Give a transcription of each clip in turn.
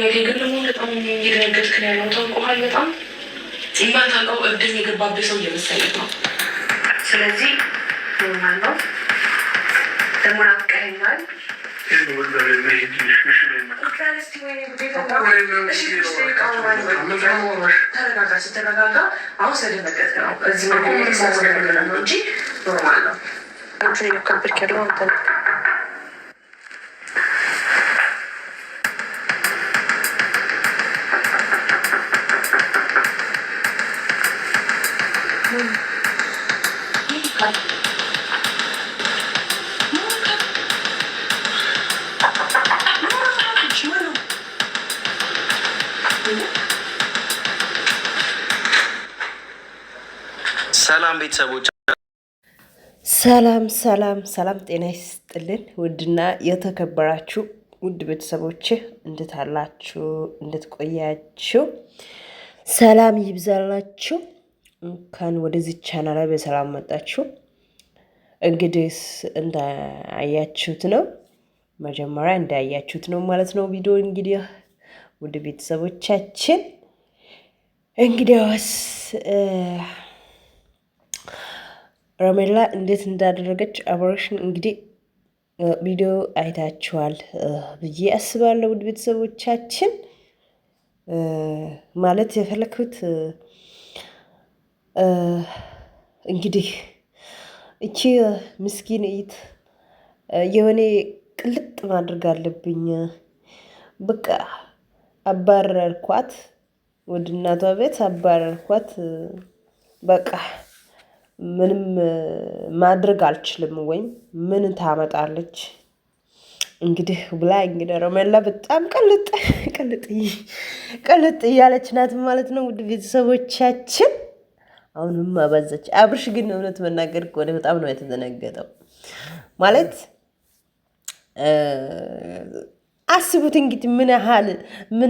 ግን ደግሞ በጣም እየደነገጥክ ነው ያለው። ታውቀዋል። በጣም የማታውቀው እብድም የገባብህ ሰው እየመሰለህ ነው። ስለዚህ ኖርማል ነው። ደግሞ ናፍቀኸኛል። ተረጋጋ። ስትረጋጋ አሁን ስለደነገጥክ ነው እዚህ ነው እንጂ ኖርማል ነው። ከብድክ ያለው አንተ ነው። ሰላም ቤተሰቦች፣ ሰላም ጤና ይስጥልን። ውድና የተከበራችሁ ውድ ቤተሰቦች እንዴት አላችሁ? እንዴት ቆያችሁ? ሰላም ይብዛላችሁ። እንኳን ወደዚህ ቻናል ላይ በሰላም መጣችሁ። እንግዲህ እንዳያችሁት ነው፣ መጀመሪያ እንዳያችሁት ነው ማለት ነው ቪዲዮ። እንግዲህ ውድ ቤተሰቦቻችን እንግዲያውስ ሮሜላ እንዴት እንዳደረገች አብሬሽን እንግዲህ ቪዲዮ አይታችኋል ብዬ አስባለሁ። ውድ ቤተሰቦቻችን ማለት የፈለኩት እንግዲህ እቺ ምስኪን እይት የሆነ ቅልጥ ማድረግ አለብኝ። በቃ አባረርኳት፣ ወደ እናቷ ቤት አባረርኳት። በቃ ምንም ማድረግ አልችልም ወይም ምን ታመጣለች እንግዲህ ብላ እንግዲህ ሮሜላ በጣም ቀልጥ እያለች ናት ማለት ነው። ውድ ቤተሰቦቻችን አሁንም አበዛች። አብርሽ ግን እውነት መናገር ከሆነ በጣም ነው የተደነገጠው ማለት አስቡት እንግዲህ ምን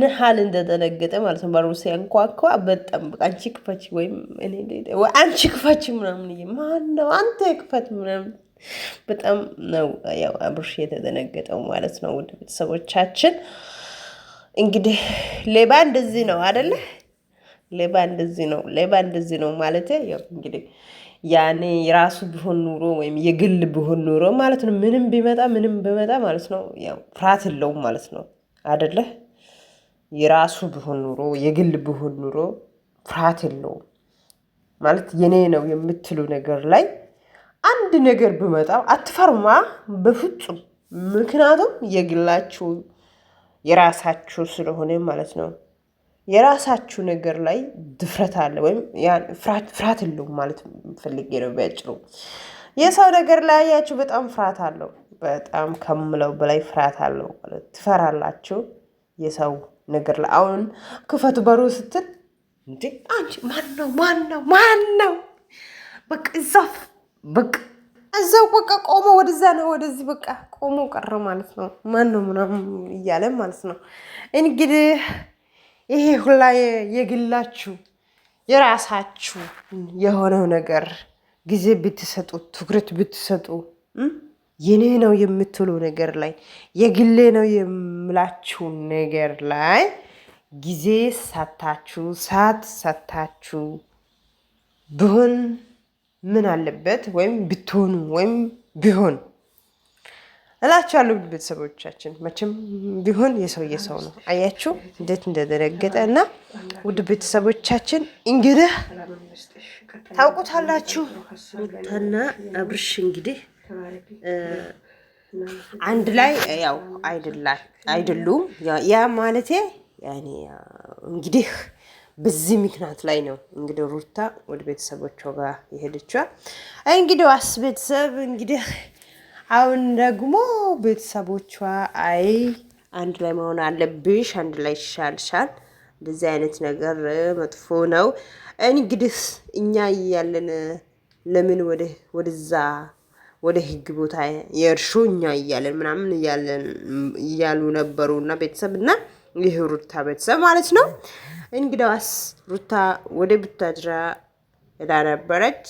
ያህል እንደተደነገጠ ማለት ነው። ባሩ ሲያንኳኳ በጣም አንቺ ክፈች ወይም አንቺ ክፈች ምናምን ማነው አንተ ክፈት ምናምን በጣም ነው ያው አብርሽ የተደነገጠው ማለት ነው። ውድ ቤተሰቦቻችን እንግዲህ ሌባ እንደዚህ ነው አይደለ? ሌባ እንደዚህ ነው ማለት ያው እንግዲህ ያኔ የራሱ ቢሆን ኑሮ ወይም የግል ቢሆን ኑሮ ማለት ነው ምንም ቢመጣ ማለት ነው ያው ፍርሃት የለውም ማለት ነው አይደለ? የራሱ ቢሆን ኑሮ የግል ቢሆን ኑሮ ፍርሃት የለውም ማለት የኔ ነው የምትሉ ነገር ላይ አንድ ነገር ቢመጣ አትፈርማ በፍጹም። ምክንያቱም የግላችሁ የራሳችሁ ስለሆነ ማለት ነው። የራሳችሁ ነገር ላይ ድፍረት አለ ወይም ፍርሃት የለውም ማለት ፈልጌ ነው ባጭሩ። የሰው ነገር ላይ ያያችሁ በጣም ፍርሃት አለው፣ በጣም ከምለው በላይ ፍርሃት አለው ማለት ትፈራላችሁ። የሰው ነገር ላይ አሁን ክፈቱ በሩ ስትል እንዴ አንቺ ማን ነው በቃ እዛው በቃ ቆሞ ወደዛ ነው ወደዚህ በቃ ቆሞ ቀረ ማለት ነው። ማን ነው ምናምን እያለ ማለት ነው እንግዲህ ይሄ ሁላ የግላችሁ የራሳችሁ የሆነው ነገር ጊዜ ብትሰጡ ትኩረት ብትሰጡ የኔ ነው የምትሉ ነገር ላይ የግሌ ነው የምላችሁ ነገር ላይ ጊዜ ሳታችሁ ቢሆን ምን አለበት ወይም ብትሆኑ ወይም ቢሆን እላችኋለሁ። ቤተሰቦቻችን መቼም ቢሆን የሰው ነው። አያችሁ እንዴት እንደደነገጠ እና ውድ ቤተሰቦቻችን እንግዲህ ታውቁታላችሁ። ሩታና አብርሽ እንግዲህ አንድ ላይ ያው አይደሉም። ያ ማለቴ ያኔ እንግዲህ በዚህ ምክንያት ላይ ነው እንግዲህ ሩታ ወደ ቤተሰቦቿ ጋር የሄደችው። እንግዲህ ዋስ ቤተሰብ እንግዲህ አሁን ደግሞ ቤተሰቦቿ አንድ ላይ መሆን አለብሽ፣ አንድ ላይ ይሻልሻል፣ እንደዚህ አይነት ነገር መጥፎ ነው። እንግዲህ እኛ እያለን ለምን ወደዛ ወደ ህግ ቦታ የእርሹ እኛ እያለን ምናምን እያሉ ነበሩና ቤተሰብና ይህ ሩታ ቤተሰብ ማለት ነው። እንግዲያውስ ሩታ ወደ ቡታጅራ ሄዳ ነበረች።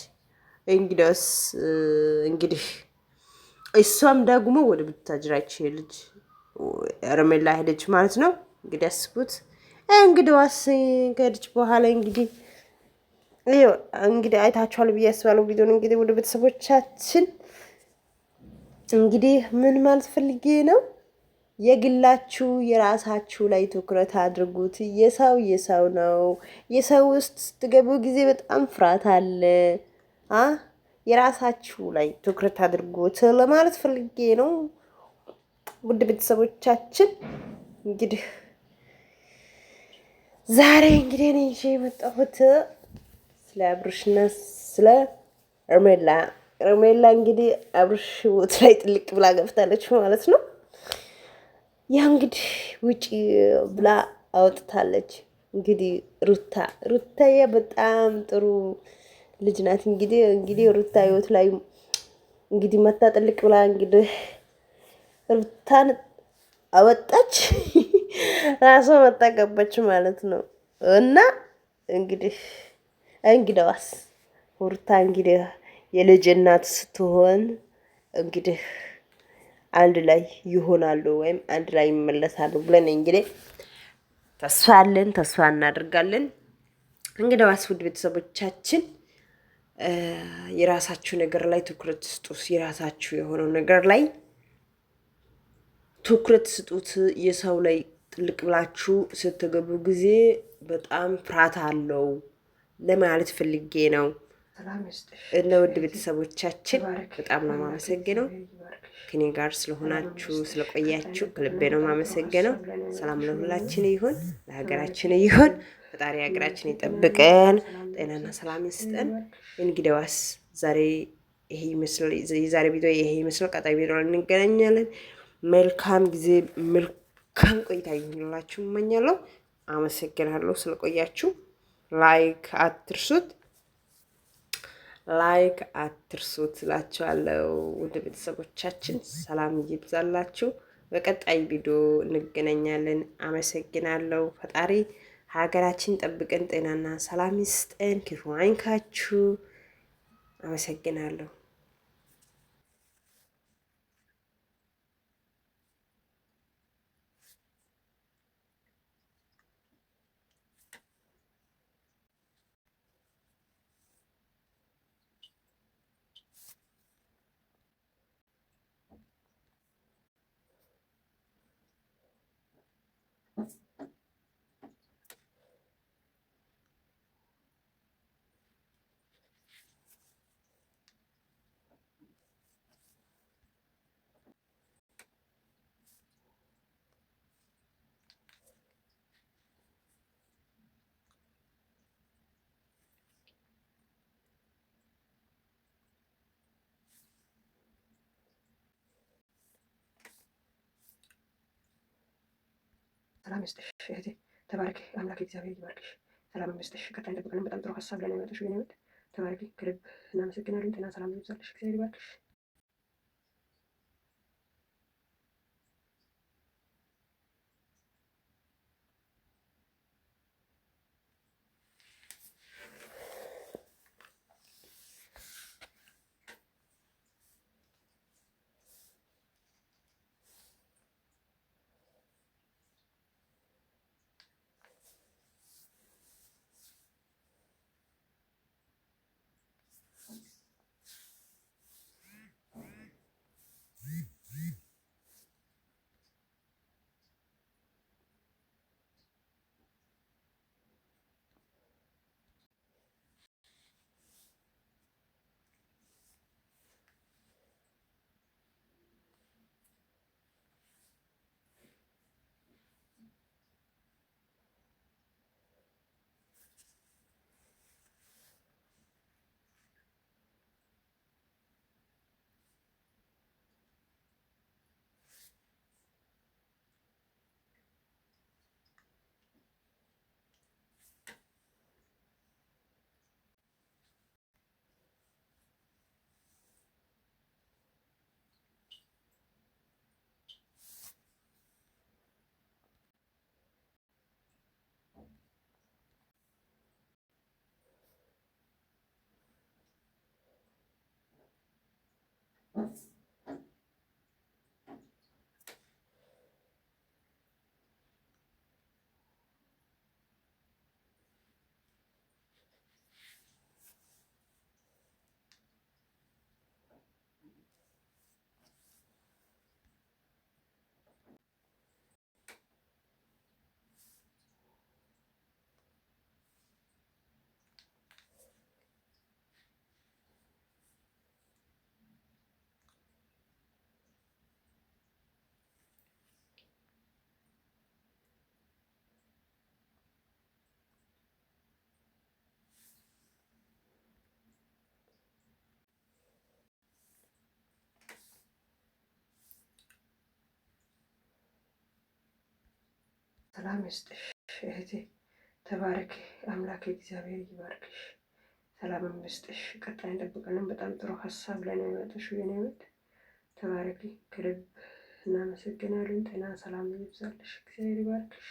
እንግዲህ እሷም ደግሞ ወደ ቡታጅራ ልጅ ሮሜላ ሄደች ማለት ነው። እንግዲህ አስቡት። እንግዲህ ዋስ ከሄደች በኋላ እንግዲህ አይታችኋል ብዬ አስባለሁ ቪዲዮን። እንግዲህ ወደ ቤተሰቦቻችን እንግዲህ ምን ማለት ፈልጌ ነው፣ የግላችሁ የራሳችሁ ላይ ትኩረት አድርጉት። የሰው ነው። የሰው ውስጥ ስትገቡ ጊዜ በጣም ፍርሃት አለ። የራሳችሁ ላይ ትኩረት አድርጉት ለማለት ፈልጌ ነው። ውድ ቤተሰቦቻችን እንግዲህ ዛሬ እንግዲህ እኔ ይዤ የመጣሁት ስለ አብርሽና ስለ ሄርሜላ እንግዲህ አብርሽ ህይወት ላይ ጥልቅ ብላ ገብታለች ማለት ነው። ያ እንግዲህ ውጪ ብላ አወጥታለች። እንግዲህ ሩታዬ በጣም ጥሩ ልጅ ናት። እንግዲህ ሩታ ህይወት ላይ እንግዲህ መታ ጥልቅ ብላ እንግዲህ ሩታን አወጣች። ራሷ መታ ገባች ማለት ነው። እና እንግዲዋስ ሩታ እንግዲህ የልጅ እናት ስትሆን እንግዲህ አንድ ላይ ይሆናሉ ወይም አንድ ላይ ይመለሳሉ ብለን እንግዲህ ተስፋ እናደርጋለን። እንግዲዋስ ውድ ቤተሰቦቻችን የራሳችሁ ነገር ላይ ትኩረት ስጡት። የራሳችሁ የሆነው ነገር ላይ ትኩረት ስጡት። የሰው ላይ ጥልቅ ብላችሁ ስትገቡ ጊዜ በጣም ፍርሃት አለው ለማለት ፈልጌ ነው። እና ውድ ቤተሰቦቻችን በጣም ነው የማመሰግነው ከኔ ጋር ስለሆናችሁ ስለቆያችሁ ከልቤ ነው የማመሰግነው። ሰላም ለሁላችን ይሁን፣ ለሀገራችን ይሁን። ፈጣሪ ሀገራችን ይጠብቀን፣ ጤናና ሰላም ይስጠን። እንግዲያውስ ዛሬ ይሄ ይመስላል፣ የዛሬ ቪዲዮ ይሄ ይመስላል። ቀጣይ ቪዲዮ እንገናኛለን። መልካም ጊዜ መልካም ቆይታ ይሁንላችሁ እመኛለሁ። አመሰግናለሁ ስለቆያችሁ። ላይክ አትርሱት እላችኋለሁ። ውድ ቤተሰቦቻችን ሰላም ይብዛላችሁ። በቀጣይ ቪዲዮ እንገናኛለን። አመሰግናለሁ። ፈጣሪ ሀገራችን ጠብቀን፣ ጤናና ሰላም ይስጠን፣ ክፉ አይንካችሁ። አመሰግናለሁ። ሰላም ይስጥሽ እህቴ፣ ተባረኪ። አምላክ እግዚአብሔር ይባርክሽ፣ ሰላም ይስጥሽ። ቀጣይ እንጠብቃለን። በጣም ጥሩ ሀሳብ ላይ ነው ያመጣሽው የኔ ውድ። ተባረኪ፣ ከልብ እናመሰግናለን። ጤና ሰላም ይብዛልሽ፣ እግዚአብሔር ይባርክሽ። ሰላም ይስጥሽ እህቴ፣ ተባረክ። አምላክ እግዚአብሔር ይባርክሽ፣ ሰላም ይስጥሽ። ቀጣይ እንጠብቃለን። በጣም ጥሩ ሀሳብ ላይ ነው የመጣሽው የኔ ውድ። ተባረኪ፣ ከልብ እናመሰግናለን። ጤና ሰላም ይብዛልሽ፣ እግዚአብሔር ይባርክሽ።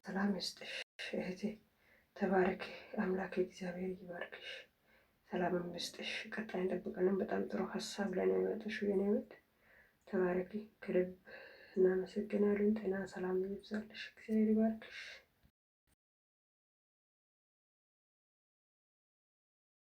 ሰላም ይስጥሽ እህቴ፣ ተባረክ። አምላክ እግዚአብሔር ይባርክሽ፣ ሰላም ይስጥሽ። ቀጣይ እንጠብቃለን። በጣም ጥሩ ሀሳብ ላይ ነው የመጣሽው የኔ ውድ። ተባረኪ፣ ከልብ እናመሰግናለን። ጤና ሰላም ይብዛልሽ፣ እግዚአብሔር ይባርክሽ።